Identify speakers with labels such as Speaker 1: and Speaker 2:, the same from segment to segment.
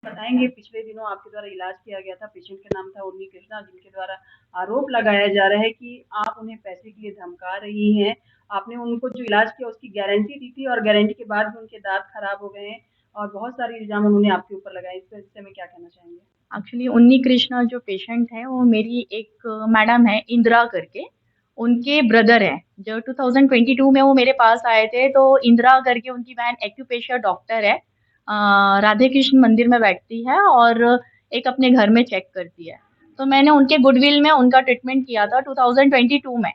Speaker 1: बताएँगे पिछले दिनों आपके द्वारा इलाज किया गया था, पेशेंट का नाम था उन्नी कृष्णा जिनके द्वारा आरोप लगाया जा रहा है कि आप उन्हें पैसे के लिए धमका रही हैं। आपने उनको जो इलाज किया उसकी गारंटी दी थी और गारंटी के बाद भी उनके दाँत खराब हो गए हैं और बहुत सारे इल्ज़ाम उन्होंने आपके ऊपर लगाए। इस विषय में क्या कहना चाहेंगे?
Speaker 2: एक्चुअली उन्नी कृष्णा जो पेशेंट है वो मेरी एक मैडम है इंदिरा करके, उनके ब्रदर हैं। जो 2022 में वो मेरे पास आए थे, तो इंदिरा करके उनकी बहन एक्यूप्रेशर डॉक्टर है, राधे कृष्ण मंदिर में बैठती है और एक अपने घर में चेक करती है। तो मैंने उनके गुडविल में उनका ट्रीटमेंट किया था 2022 में।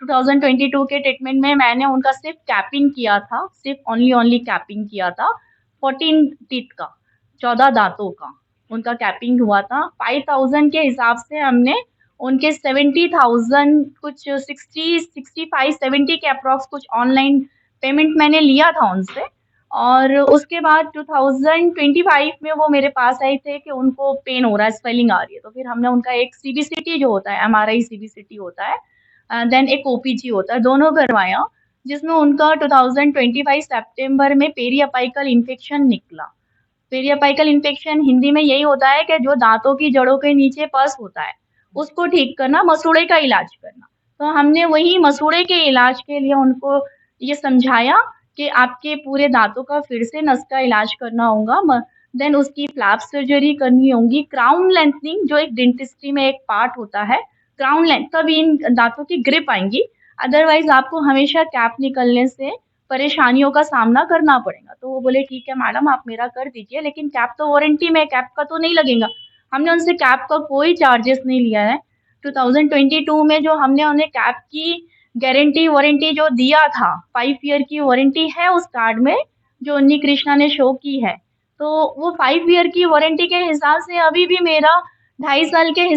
Speaker 2: 2022 के ट्रीटमेंट में मैंने उनका सिर्फ कैपिंग किया था, सिर्फ ओनली ओनली कैपिंग किया था 14 टीथ का, 14 दांतों का उनका कैपिंग हुआ था। 5000 के हिसाब से हमने उनके 70,000 कुछ 60, 65, 70 के अप्रॉक्स कुछ ऑनलाइन पेमेंट मैंने लिया था उनसे। और उसके बाद 2025 में वो मेरे पास आए थे कि उनको पेन हो रहा है, स्वेलिंग आ रही है। तो फिर हमने उनका एक सीबीसीटी जो होता है, एमआरआई सीबीसीटी होता है, देन एक ओपीजी होता है, दोनों करवाया, जिसमें उनका 2025 सितंबर में पेरियापाइकल इन्फेक्शन निकला। पेरियापाइकल इन्फेक्शन हिंदी में यही होता है कि जो दांतों की जड़ों के नीचे पस होता है, उसको ठीक करना, मसूड़े का इलाज करना। तो हमने वही मसूड़े के इलाज के लिए उनको ये समझाया कि आपके पूरे दांतों का फिर से नस का इलाज करना होगा, देन उसकी फ्लैप सर्जरी करनी होगी, क्राउन लेंथनिंग जो एक डेंटिस्ट्री में एक पार्ट होता है, क्राउन लेंथ, तभी इन दांतों की ग्रिप आएंगी। अदरवाइज आपको हमेशा कैप निकलने से परेशानियों का सामना करना पड़ेगा। तो वो बोले ठीक है मैडम आप मेरा कर दीजिए, लेकिन कैप तो वारंटी में, कैप का तो नहीं लगेगा। हमने उनसे कैप का कोई चार्जेस नहीं लिया है। 2022 में जो हमने उन्हें कैप की गारंटी वारंटी जो दिया था, 5 ईयर की वारंटी है उस कार्ड में जो उन्नी कृष्णा ने शो की है। तो वो 5 ईयर की वारंटी के हिसाब से अभी भी मेरा 2.5 साल के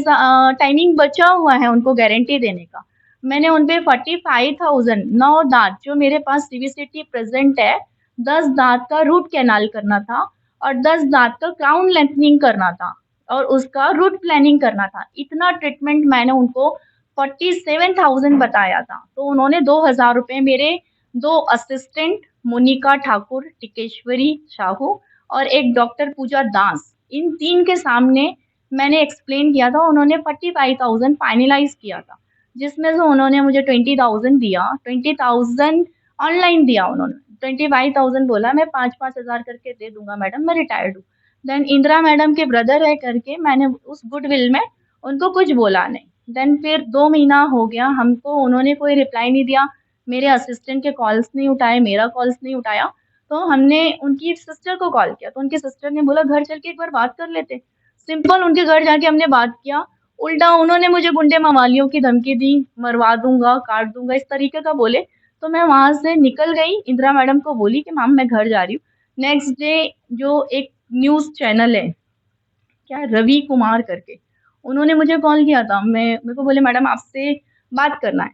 Speaker 2: टाइमिंग बचा हुआ है उनको गारंटी देने का। मैंने उन पे 45,000 9 दांत जो मेरे पास सीवीसीटी प्रेजेंट है, 10 दांत का रूट कैनाल करना था और 10 दांत का क्राउन लेंथनिंग करना था और उसका रूट प्लानिंग करना था। इतना ट्रीटमेंट मैंने उनको 47,000 बताया था। तो उन्होंने 2,000 रुपये मेरे दो असिस्टेंट, मोनिका ठाकुर, टिकेश्वरी साहू और एक डॉक्टर पूजा दास, इन तीन के सामने मैंने एक्सप्लेन किया था। उन्होंने 45,000 फाइनलाइज किया था, जिसमें से उन्होंने मुझे 20,000 दिया, 20,000 ऑनलाइन दिया उन्होंने, 25,000 बोला मैं 5-5 हज़ार करके दे दूंगा मैडम, मैं रिटायर्ड हूँ। देन इंदिरा मैडम के ब्रदर है करके मैंने उस गुडविल में उनको कुछ बोला नहीं। देन फिर 2 महीना हो गया हमको, उन्होंने कोई रिप्लाई नहीं दिया, मेरे असिस्टेंट के कॉल्स नहीं उठाए, मेरा कॉल्स नहीं उठाया। तो हमने उनकी सिस्टर को कॉल किया, तो उनकी सिस्टर ने बोला घर चल के एक बार बात कर लेते। सिंपल उनके घर जाके हमने बात किया, उल्टा उन्होंने मुझे गुंडे मवालियों की धमकी दी, मरवा दूंगा, काट दूंगा, इस तरीके का बोले। तो मैं वहां से निकल गई, इंदिरा मैडम को बोली कि मैम मैं घर जा रही हूँ। नेक्स्ट डे जो एक न्यूज चैनल है, क्या रवि कुमार करके, उन्होंने मुझे कॉल किया था, मैं मेरे को बोले मैडम आपसे बात करना है।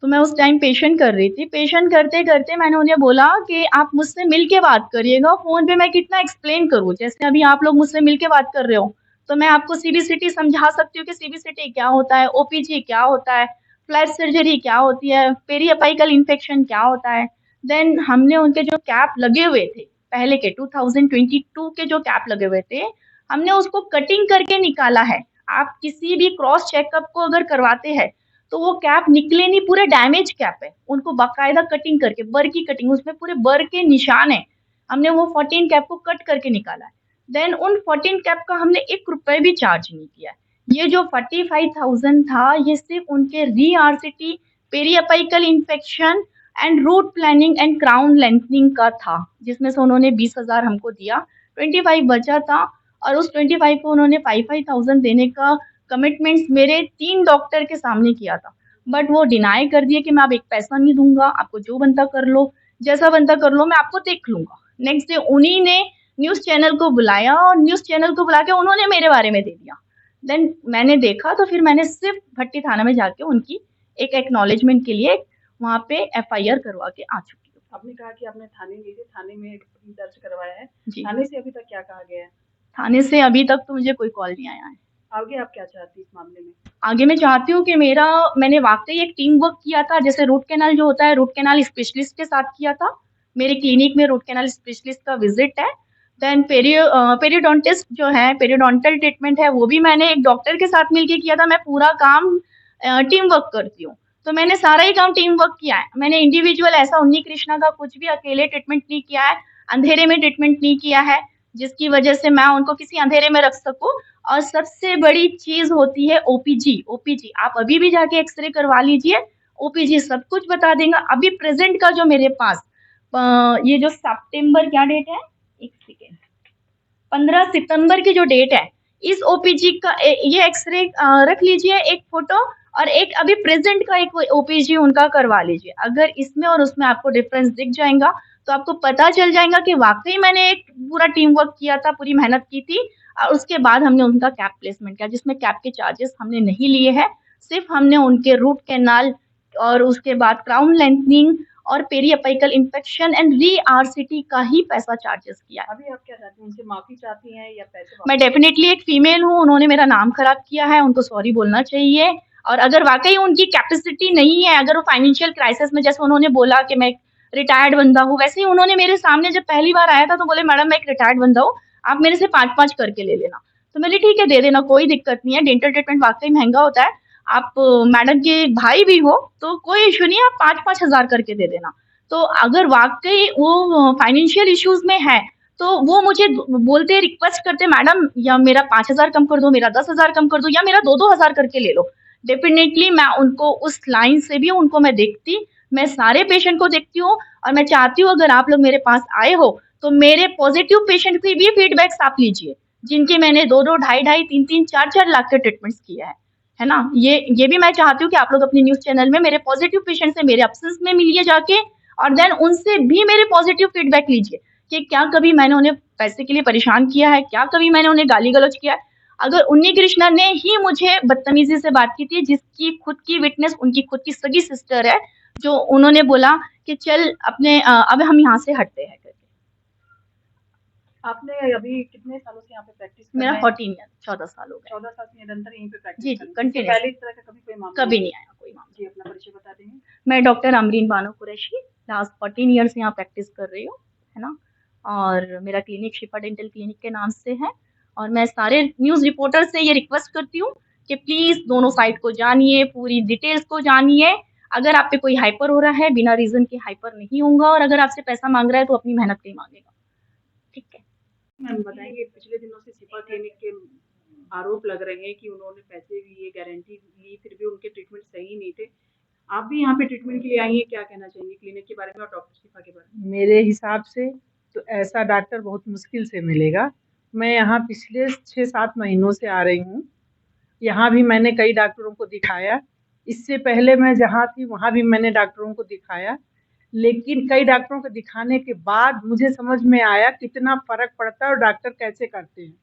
Speaker 2: तो मैं उस टाइम पेशेंट कर रही थी, पेशेंट करते करते मैंने उन्हें बोला कि आप मुझसे मिल के बात करिएगा, फोन पे मैं कितना एक्सप्लेन करूँ, जैसे अभी आप लोग मुझसे मिल के बात कर रहे हो। तो मैं आपको सीबीसीटी समझा सकती हूँ कि सीबीसीटी क्या होता है, ओपीजी क्या होता है, फ्लैट सर्जरी क्या होती है, पेरियपाइकल इन्फेक्शन क्या होता है। देन हमने उनके जो कैप लगे हुए थे पहले के 2022 के जो कैप लगे हुए थे, हमने उसको कटिंग करके निकाला है। आप किसी भी क्रॉस चेकअप को अगर करवाते हैं तो वो कैप निकले नहीं, पूरे डैमेज कैप है, उनको बाकायदा कटिंग करके, बर की कटिंग, उसमें पूरे बर के निशान है, हमने वो 14 कैप को कट करके निकाला है। देन उन 14 कैप का हमने 1 रुपए भी चार्ज नहीं किया है। ये जो 45,000 था ये सिर्फ उनके re RCT, periapical infection and root planning and crown lengthening का था, जिसमें से उन्होंने 20,000 हमको दिया, 25 बचा था। और उस 25 को उन्होंने 5,000 देने का कमिटमेंट्स मेरे 3 डॉक्टर के सामने किया था, बट वो डिनाई कर दिए कि मैं अब एक पैसा नहीं दूंगा, आपको जो बनता कर लो, जैसा बनता कर लो, मैं आपको देख लूंगा। नेक्स्ट डे उन्हीं ने न्यूज चैनल को बुलाया और न्यूज चैनल को बुला के उन्होंने मेरे बारे में दे दिया। देन मैंने देखा तो फिर मैंने सिर्फ भट्टी थाना में जाके उनकी एक एक्नॉलेजमेंट के लिए वहां पे एफआईआर करवा के आ चुकी हूँ।
Speaker 1: आपने कहा कि आपने थाने ले गए, थाने में दर्ज करवाया है।
Speaker 2: जी,
Speaker 1: थाने से अभी तक क्या कहा गया है?
Speaker 2: थाने से अभी तक तो मुझे कोई कॉल नहीं आया है।
Speaker 1: आगे आप क्या चाहती हैं इस मामले में?
Speaker 2: आगे मैं चाहती हूँ कि मैंने वाक़ई एक टीम वर्क किया था, जैसे रूट कैनाल जो होता है, रूट कैनाल स्पेशलिस्ट के साथ किया था। मेरे क्लिनिक में रूट कैनाल स्पेशलिस्ट का विज़िट है। देन पेरियोडोंटिस्ट जो है, पेरियोडोंटल ट्रीटमेंट है, वो भी मैंने एक डॉक्टर के साथ मिलके किया था। मैं पूरा काम टीम वर्क करती हूँ, तो मैंने सारा ही काम टीम वर्क किया है। मैंने इंडिविजुअल ऐसा उन्नी कृष्णा का कुछ भी अकेले ट्रीटमेंट नहीं किया है, अंधेरे में ट्रीटमेंट नहीं किया है, जिसकी वजह से मैं उनको किसी अंधेरे में रख सकूँ। और सबसे बड़ी चीज़ होती है ओपीजी। ओपीजी आप अभी भी जाके एक्सरे करवा लीजिए, ओपीजी सब कुछ बता देगा। अभी प्रेजेंट का जो मेरे पास ये जो सितंबर क्या डेट है, एक सेकेंड, 15 सितंबर की जो डेट है, इस ओपीजी का ये एक्सरे रख लीजिए एक फोटो, और एक अभी प्रेजेंट का एक ओपीजी उनका करवा लीजिए। अगर इसमें और उसमें आपको डिफरेंस दिख जाएगा तो आपको पता चल जाएगा कि वाकई मैंने एक पूरा टीम वर्क किया था, पूरी मेहनत की थी। और उसके बाद हमने उनका कैप प्लेसमेंट किया, जिसमें कैप के चार्जेस हमने नहीं लिए हैं, सिर्फ हमने उनके रूट कैनाल और उसके बाद क्राउन लेंथनिंग और पेरीअपिकल इन्फेक्शन एंड री-आरसीटी का ही पैसा चार्जेस किया है।
Speaker 1: अभी आप क्या चाहती हैं, उनसे माफी चाहती हैं या पैसे
Speaker 2: मैं
Speaker 1: वापस?
Speaker 2: डेफिनेटली एक फीमेल हूँ, उन्होंने मेरा नाम खराब किया है, उनको सॉरी बोलना चाहिए। और अगर वाकई उनकी कैपेसिटी नहीं है, अगर वो फाइनेंशियल क्राइसिस में, जैसे उन्होंने बोला कि मैं रिटायर्ड बंदा हूँ, वैसे ही उन्होंने मेरे सामने जब पहली बार आया था तो बोले मैडम मैं एक रिटायर्ड बंदा हूँ, आप मेरे से 5-5 करके ले लेना। तो मैंने ठीक है दे देना, कोई दिक्कत नहीं है, डेंटल ट्रीटमेंट वाकई महंगा होता है। आप मैडम के भाई भी हो तो कोई इशू नहीं है, आप 5-5 हजार करके दे देना। तो अगर वाकई वो फाइनेंशियल इश्यूज में है तो वो मुझे बोलते, रिक्वेस्ट करते मैडम या मेरा 5,000 कम कर दो, मेरा 10,000 कम कर दो, या मेरा 2-2 हजार करके ले लो। डेफिनेटली मैं उनको उस लाइन से भी उनको मैं देखती, मैं सारे पेशेंट को देखती हूँ। और मैं चाहती हूँ अगर आप लोग मेरे पास आए हो तो मेरे पॉजिटिव पेशेंट से भी फीडबैक्स आप लीजिए, जिनके मैंने 2-2, 2.5-2.5, 3-3, 4-4 लाख के ट्रीटमेंट्स किए हैं, है ना। ये भी मैं चाहती हूँ कि आप लोग अपनी न्यूज चैनल में मेरे पॉजिटिव पेशेंट से मेरे एब्सेंस में मिलिए जाके, और देन उनसे भी मेरे पॉजिटिव फीडबैक लीजिए कि क्या कभी मैंने उन्हें पैसे के लिए परेशान किया है, क्या कभी मैंने उन्हें गाली गलौज किया है। अगर उन्नी कृष्णा ने ही मुझे बदतमीजी से बात की थी, जिसकी खुद की विटनेस उनकी खुद की सगी सिस्टर है, जो उन्होंने बोला कि चल अपने अब हम यहाँ से हटते हैं करके।
Speaker 1: आपने अभी कितने सालों से यहाँ पे प्रैक्टिस कर
Speaker 2: मेरा
Speaker 1: रहे हैं?
Speaker 2: 14 ईयर 14 साल हो गए।
Speaker 1: 14 साल से निरंतर यहीं पे प्रैक्टिस
Speaker 2: जी
Speaker 1: कर
Speaker 2: जी
Speaker 1: रहे हैं। इससे
Speaker 2: कंटिन्यूस,
Speaker 1: पहले इस तरह का कभी कोई मामला
Speaker 2: कभी नहीं आया कोई मामला।
Speaker 1: जी, अपना परिचय बता देंगे?
Speaker 2: मैं doctor Amreen Bano Qureshi last 14 year से यहाँ प्रैक्टिस कर रही हूँ, है ना। और मेरा क्लिनिक शिफा डेंटल क्लिनिक के नाम से है। और मैं सारे न्यूज़ रिपोर्टर से ये रिक्वेस्ट करती हूँ कि प्लीज़ दोनों साइड को जानिए, पूरी डिटेल्स को जानिए। अगर आप पे कोई हाइपर हो रहा है, बिना रीज़न के हाइपर नहीं होगा, और अगर आपसे पैसा मांग रहा है तो अपनी मेहनत नहीं मांगेगा, ठीक है।
Speaker 1: मैम बताएंगे, पिछले दिनों से शिफा क्लिनिक के आरोप लग रहे हैं कि उन्होंने पैसे लिए, गारंटी ली, फिर भी उनके ट्रीटमेंट सही नहीं थे। आप भी यहाँ पे ट्रीटमेंट के लिए आई हैं, क्या कहना चाहेंगे क्लिनिक के बारे में और डॉक्टर शिफा के बारे में?
Speaker 3: मेरे हिसाब से तो ऐसा डॉक्टर बहुत मुश्किल से मिलेगा। मैं यहाँ पिछले 6-7 महीनों से आ रही हूँ। यहाँ भी मैंने कई डॉक्टरों को दिखाया। इससे पहले मैं जहाँ थी वहाँ भी मैंने डॉक्टरों को दिखाया। लेकिन कई डॉक्टरों को दिखाने के बाद मुझे समझ में आया कितना फ़र्क पड़ता है और डॉक्टर कैसे करते हैं।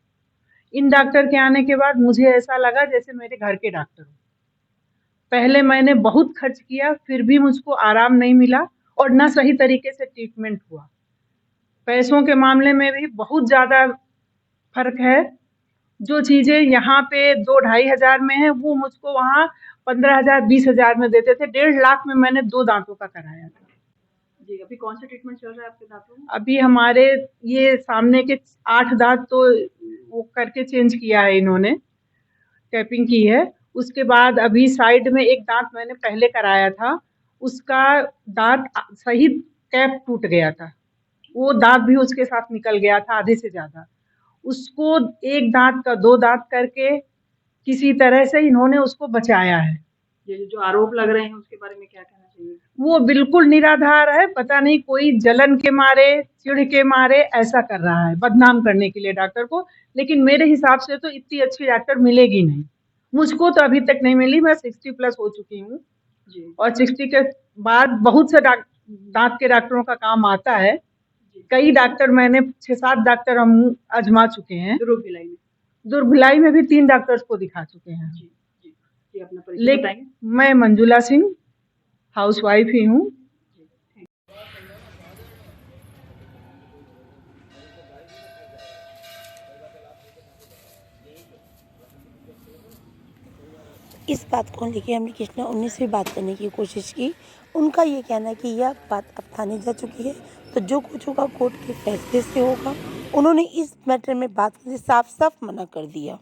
Speaker 3: इन डॉक्टर के आने के बाद मुझे ऐसा लगा जैसे मेरे घर के डॉक्टर हों। पहले मैंने बहुत खर्च किया, फिर भी मुझको आराम नहीं मिला और ना सही तरीके से ट्रीटमेंट हुआ। पैसों के मामले में भी बहुत ज़्यादा फ़र्क है। जो चीज़ें यहाँ पे 2-2.5 हज़ार में है, वो मुझको वहाँ 15,000 20,000 में देते थे। 1.5 लाख में मैंने 2 दाँतों का कराया था।
Speaker 1: जी, अभी कौन सा ट्रीटमेंट चल रहा है आपके दांतों में?
Speaker 3: अभी हमारे ये सामने के 8 दाँत तो वो करके चेंज किया है इन्होंने, कैपिंग की है। उसके बाद अभी साइड में एक दाँत मैंने पहले कराया था, उसका दाँत सही कैप टूट गया था। वो दाँत भी उसके साथ निकल गया था आधे से ज़्यादा। उसको एक दाँत का 2 दाँत करके किसी तरह से इन्होंने उसको बचाया है।
Speaker 1: ये जो आरोप लग रहे हैं उसके बारे में क्या कहना चाहिए?
Speaker 3: वो बिल्कुल निराधार है, पता नहीं कोई जलन के मारे, चिढ़ के मारे ऐसा कर रहा है, बदनाम करने के लिए डॉक्टर को। लेकिन मेरे हिसाब से तो इतनी अच्छी डॉक्टर मिलेगी नहीं। मुझको तो अभी तक नहीं मिली, मैं 60 प्लस हो चुकी हूँ
Speaker 1: जी,
Speaker 3: और 60 के बाद बहुत से दाँत के डॉक्टरों का काम आता है।
Speaker 1: जी।
Speaker 3: कई डॉक्टर मैंने 6-7 डॉक्टर हम आज़मा चुके हैं।
Speaker 1: दुर्ग भिलाई में?
Speaker 3: दुर्ग भिलाई में भी 3 डॉक्टर्स को दिखा चुके हैं।
Speaker 1: जी, जी। जी, अपना परिचय बताएंगे?
Speaker 3: मैं मंजुला सिंह हाउसवाइफ ही हूँ।
Speaker 4: इस बात को लेके हमने कृष्णा उन्नी से बात करने की कोशिश की। उनका ये कहना है कि यह बात अब थाने जा चुकी है, तो जो कुछ होगा कोर्ट के फैसले से होगा उन्होंने इस मैटर में बात करने से साफ साफ मना कर दिया।